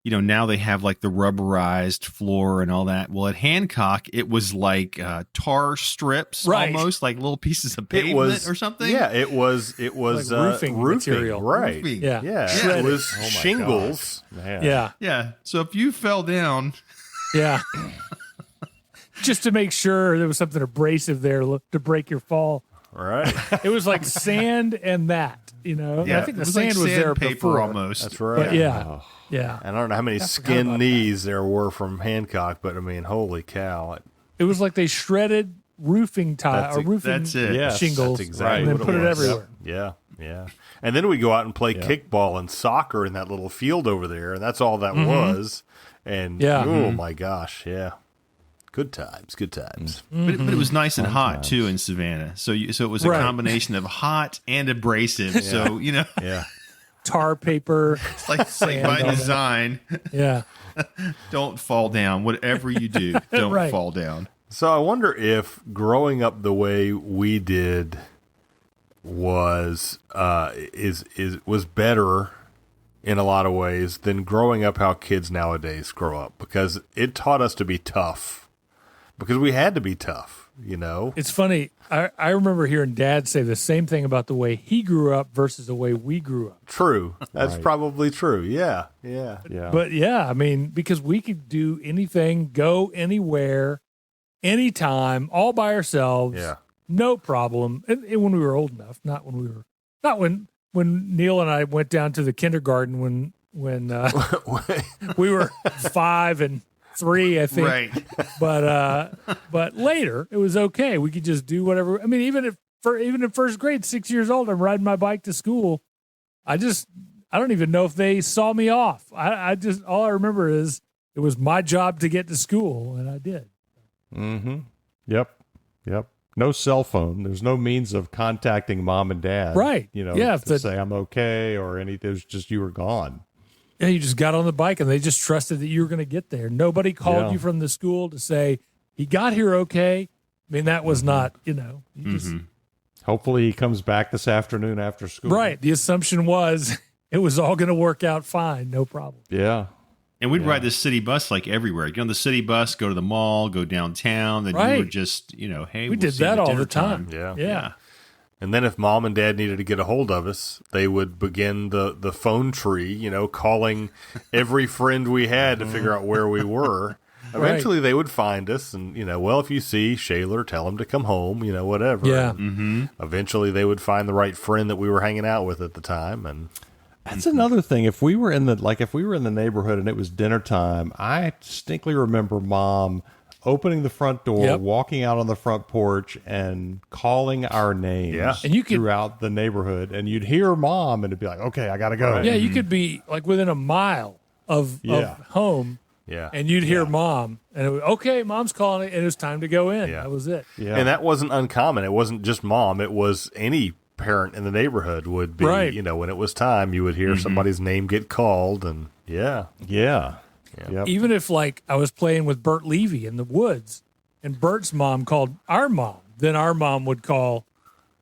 now they have like the rubberized floor and all that. Well, at Hancock, it was like tar strips, Right. almost like little pieces of pavement or something. Yeah, it was Like roofing material. right? Roofing. Yeah. Yeah, it was Oh my shingles. gosh, man. Yeah. Yeah. So if you fell down, Yeah. Just to make sure there was something abrasive there to break your fall. Right, It was like sand and that, I think it the was sand like was there sandpaper before. almost. that's right. But yeah. And I don't know how many about skin that. knees there were from Hancock, but I mean, holy cow! It was like they shredded roofing tile or roofing that's it. Yes, shingles that's exactly and then what put it it was. everywhere. Yeah. And then we go out and play kickball and soccer in that little field over there, and that's all that was. And Yeah. oh my gosh, yeah. Good times. But it was nice and hot too in Savannah. So it was a Right. combination of hot and abrasive. So Yeah. Tar paper. it's like by on it. design. Yeah. Don't fall down. Whatever you do, don't Right. fall down. So I wonder if growing up the way we did was was better in a lot of ways than growing up how kids nowadays grow up, because it taught us to be tough. Because we had to be tough, It's funny. I remember hearing Dad say the same thing about the way he grew up versus the way we grew up. True. That's Right. probably true. Yeah. Yeah. But yeah, I mean, because we could do anything, go anywhere, anytime, all by ourselves. Yeah. No problem. And when we were old enough, not when Neil and I went down to the kindergarten when we were 5 and 3, I think. Right. But later it was okay. We could just do whatever. I mean, even in first grade, 6 years old, I'm riding my bike to school. I don't even know if they saw me off. I just, all I remember is it was my job to get to school, and I did. Mm-hmm. Yep. No cell phone. There's no means of contacting mom and dad. Right. Yeah, to say I'm okay or anything. It was just you were gone. Yeah, you just got on the bike, and they just trusted that you were going to get there. Nobody called Yeah. you from the school to say he got here okay. I mean, that was not, you just Hopefully he comes back this afternoon after school. right. The assumption was it was all going to work out fine, no problem. Yeah. And we'd ride the city bus like everywhere. Get on the city bus, go to the mall, go downtown. Then Right. you were just, hey, We we'll did see you that at all dinner the time. Yeah. And then if mom and dad needed to get a hold of us, they would begin the phone tree, calling every friend we had to figure out where we were. Eventually they would find us and, well, if you see Shaler, tell him to come home, whatever. Yeah. And eventually they would find the right friend that we were hanging out with at the time. And That's another thing. If we were in the neighborhood and it was dinner time, I distinctly remember mom opening the front door, Yep. walking out on the front porch, and calling our names Yeah. And you could- throughout the neighborhood. And you'd hear mom, and it'd be like, okay, I got to go. Right. Yeah, you could be like within a mile of home, yeah. and you'd hear mom, and it was, okay, mom's calling it, and it was time to go in. Yeah. That was it. Yeah. And that wasn't uncommon. It wasn't just mom. It was any parent in the neighborhood would be, Right. when it was time, you would hear somebody's name get called. And yeah. Yeah. Yep. Even if like I was playing with Bert Levy in the woods, and Bert's mom called our mom, then our mom would call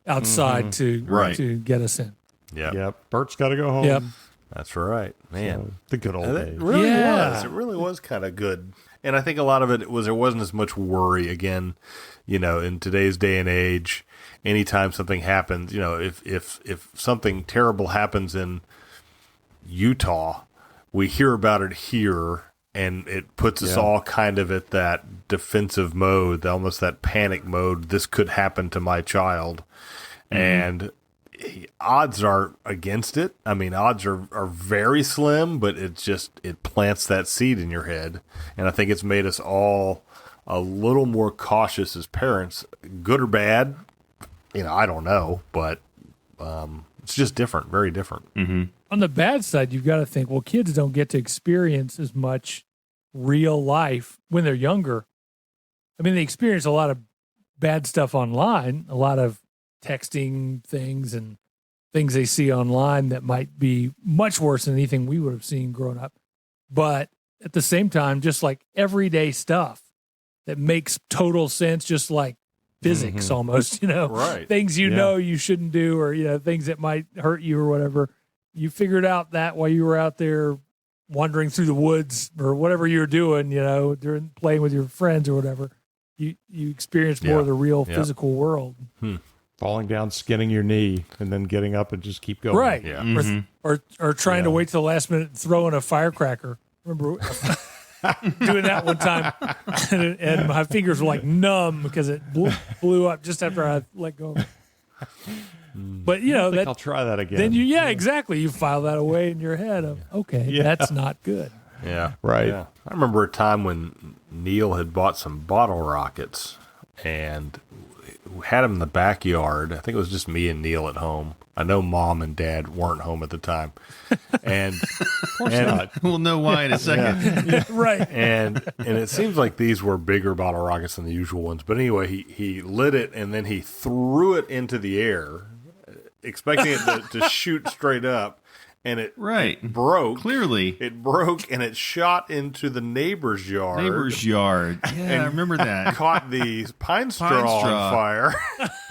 outside Right. to get us in. Yeah. Yep. Bert's got to go home. Yep. That's right. Man. The good old It days. really Yeah. was. It really was kind of good. And I think a lot of it was there wasn't as much worry again, in today's day and age. Anytime something happens, if something terrible happens in Utah, we hear about it here, and it puts us all kind of at that defensive mode, almost that panic mode. This could happen to my child. And odds are against it. I mean, odds are very slim, but it plants that seed in your head. And I think it's made us all a little more cautious as parents, good or bad. I don't know, but it's just different, very different. On the bad side, you've got to think, well, kids don't get to experience as much real life when they're younger. I mean, they experience a lot of bad stuff online, a lot of texting things and things they see online that might be much worse than anything we would have seen growing up. But at the same time, just like everyday stuff that makes total sense, just like physics almost, Right. things you know you shouldn't do, or things that might hurt you or whatever. you figured out that while you were out there wandering through the woods or whatever you were doing, during playing with your friends or whatever, you experienced more of the real physical world. Falling down, skinning your knee, and then getting up and just keep going. Right. Yeah. Or trying to wait till the last minute and throw in a firecracker. Remember doing that one time, and my fingers were like numb because it blew up just after I let go of it. But I think I'll try that again. Then exactly. You file that away in your head of, that's not good. Yeah. Right. Yeah. I remember a time when Neil had bought some bottle rockets and had them in the backyard. I think it was just me and Neil at home. I know Mom and Dad weren't home at the time. And Of course not. We'll know why in a second. Right. and it seems like these were bigger bottle rockets than the usual ones. But anyway, he lit it and then he threw it into the air, expecting it to shoot straight up. And it broke. Clearly. It broke and it shot into the neighbor's yard. Yeah, I remember that. Caught the pine straw on fire.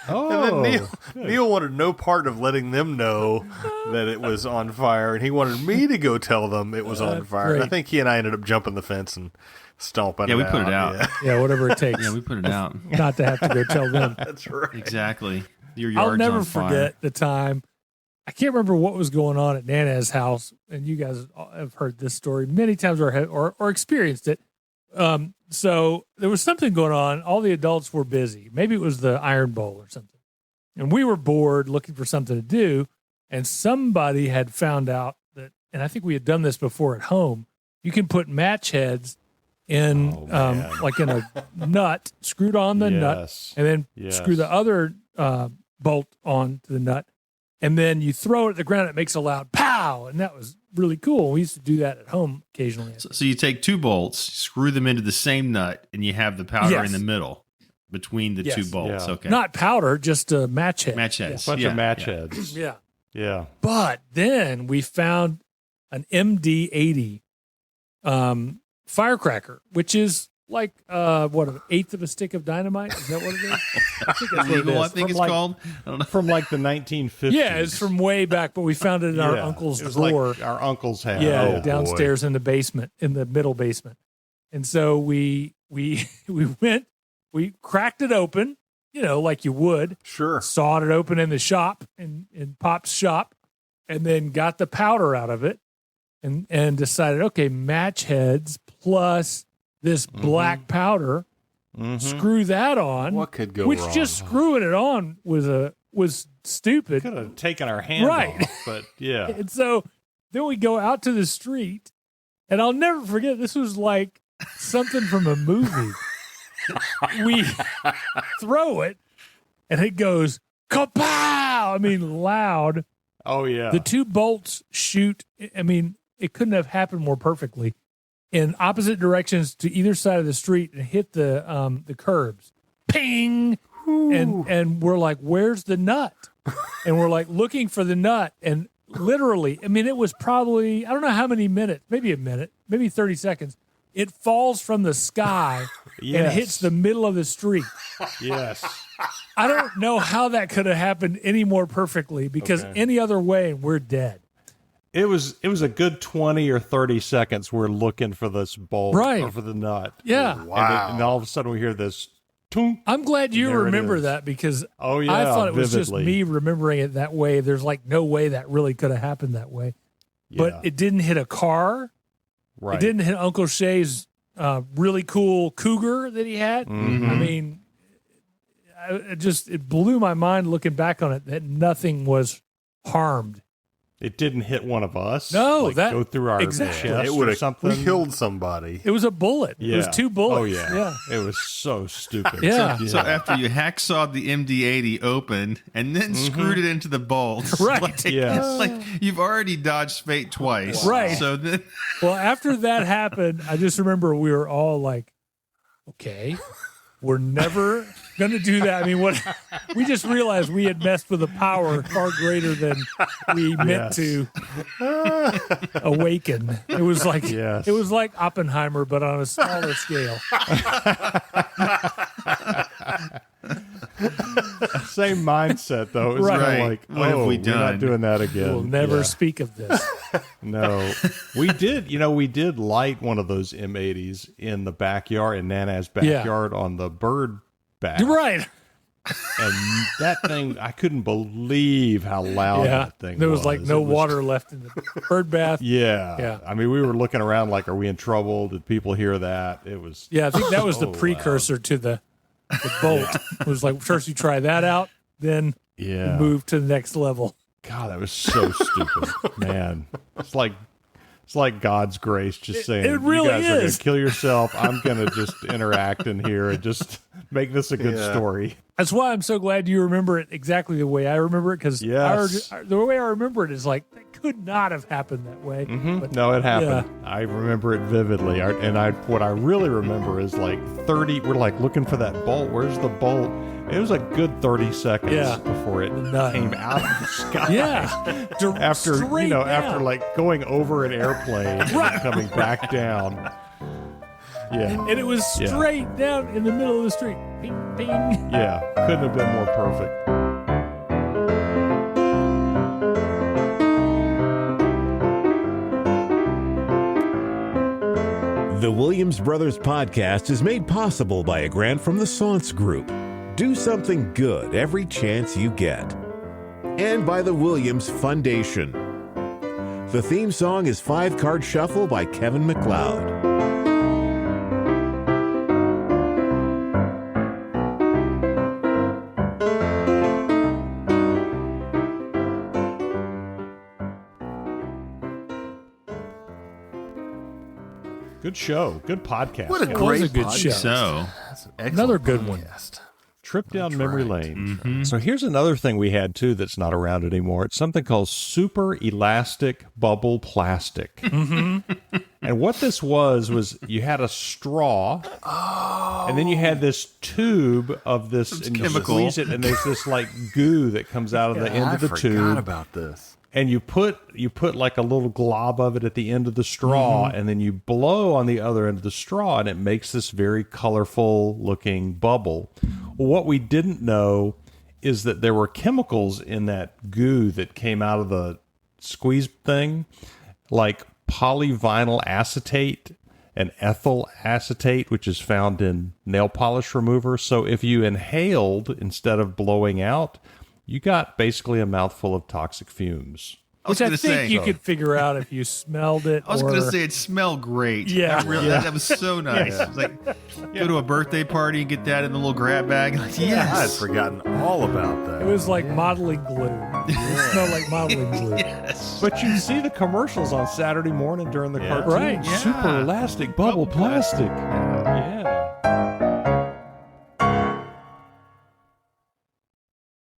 And then Neil wanted no part of letting them know that it was on fire. And he wanted me to go tell them it was on fire. And I think he and I ended up jumping the fence and stomping it out. Yeah, we put it out. Yeah, whatever it takes. Yeah, we put it out. Not to have to go tell them. That's right. Exactly. Your yard's I'll never on fire. forget the time. I can't remember what was going on at Nana's house, and you guys have heard this story many times or experienced it. So there was something going on. All the adults were busy. Maybe it was the Iron Bowl or something. And we were bored looking for something to do, and somebody had found out that, and I think we had done this before at home, you can put match heads in, like in a nut, screwed on the nut, and then screw the other bolt on to the nut. And then you throw it at the ground, it makes a loud pow, and that was really cool. We used to do that at home occasionally. So you take two bolts, screw them into the same nut, and you have the powder in the middle between the two bolts. Yeah. Okay. Not powder, just a match head. Match heads. Bunch of match heads. Yeah. Yeah. But then we found an MD-80 firecracker, which is like an eighth of a stick of dynamite. Is that what it is? I think that's what it is. I think it's called. I don't know. From like the 1950s. Yeah, it's from way back, but we found it in our uncle's it was drawer. like our uncle's house. Yeah, downstairs in the basement, in the middle basement. And so we went, we cracked it open, like you would. Sure. Sawed it open in the shop, in Pop's shop, and then got the powder out of it and decided, okay, match heads plus this black powder, screw that on. What could go which wrong? just screwing it on was stupid. Could have taken our hand off, but yeah. And so then we go out to the street, and I'll never forget, this was like something from a movie. We throw it, and it goes, kapow! I mean, loud. Oh, yeah. The two bolts shoot. I mean, it couldn't have happened more perfectly. In opposite directions to either side of the street and hit the curbs. Ping! And we're like, where's the nut? And we're like looking for the nut. And literally, I mean, it was probably, I don't know how many minutes, maybe a minute, maybe 30 seconds. It falls from the sky and hits the middle of the street. Yes. I don't know how that could have happened any more perfectly because any other way, we're dead. It was a good 20 or 30 seconds we're looking for this bolt or for the nut. Yeah. Wow. And all of a sudden we hear this toom. I'm glad you There it remember is. that because Oh, yeah, I thought it was vividly. just me remembering it that way. There's like no way that really could have happened that way. But Yeah. it didn't hit a car. Right. It didn't hit Uncle Shay's really cool Cougar that he had. Mm-hmm. I mean, it blew my mind looking back on it that nothing was harmed. It didn't hit one of us. No, like that- go through our exactly. chest It or would have something. killed somebody. It was a bullet. Yeah. It was two bullets. Oh yeah. Yeah. It was so stupid. Yeah. So after you hacksawed the MD-80 open and then screwed it into the bolts, Right. Like, Yes. like you've already dodged fate twice, Right. So then, Well, after that happened, I just remember we were all like, okay, we're never going to do that. I mean, we just realized we had messed with a power far greater than we meant to awaken. It was like Yes. it was like Oppenheimer, but on a smaller scale. Same mindset, though. It was kind Right. of like, What have we we're not done? doing that again. We'll never Yeah. speak of this. No, we did. We did light one of those M80s in the backyard, in Nana's backyard on the bird bath. You're right. And that thing, I couldn't believe how loud Yeah. that thing was. There was like no It was- water left in the bird bath. Yeah. Yeah. I mean, we were looking around like, are we in trouble? Did people hear that? It was. Yeah, I think that was the so precursor to the bolt. It was like, first you try that out, then Yeah. move to the next level. God, that was so stupid, man. It's like God's grace, just saying, it really you guys are going is. to kill yourself. I'm going to just interact in here and just make this a good story. That's why I'm so glad you remember it exactly the way I remember it, because Yes. the way I remember it is like, that could not have happened that way. But No, it happened. I remember it vividly. What I really remember is like 30. We're like looking for that bolt. Where's the bolt? It was a good 30 seconds Yeah. before it None. came out of the sky. yeah. After Straight after down. like going over an airplane and coming back down. Yeah. And it was straight down in the middle of the street. Ping, ping. Yeah. Couldn't have been more perfect. The Williams Brothers Podcast is made possible by a grant from the Saunce Group. Do something good every chance you get. And by the Williams Foundation. The theme song is 5-Card Shuffle by Kevin MacLeod. Good show. Good podcast. What a guys. great a good podcast. show. So, That's an excellent Another good one. podcast. Trip down memory lane. Mm-hmm. So here's another thing we had too that's not around anymore. It's something called super elastic bubble plastic. Mm-hmm. And what this was you had a straw, and then you had this tube of this, and you chemical. squeeze it, and there's this like goo that comes out of the end I of the forgot tube. about this. And you put like a little glob of it at the end of the straw, and then you blow on the other end of the straw, and it makes this very colorful looking bubble. Well, what we didn't know is that there were chemicals in that goo that came out of the squeeze thing, like polyvinyl acetate and ethyl acetate, which is found in nail polish remover. So if you inhaled instead of blowing out, you got basically a mouthful of toxic fumes. Which I gonna think say- you could figure out if you smelled it. I was going to say it smelled great. Yeah. That was so nice. It's like go to a birthday party and get that in the little grab bag. Like, I had yes. forgotten all about that. it was like modeling glue. It smelled like modeling glue. Yes. But you see the commercials on Saturday morning during the cartoon. Right, yeah. Super elastic bubble plastic. Yeah.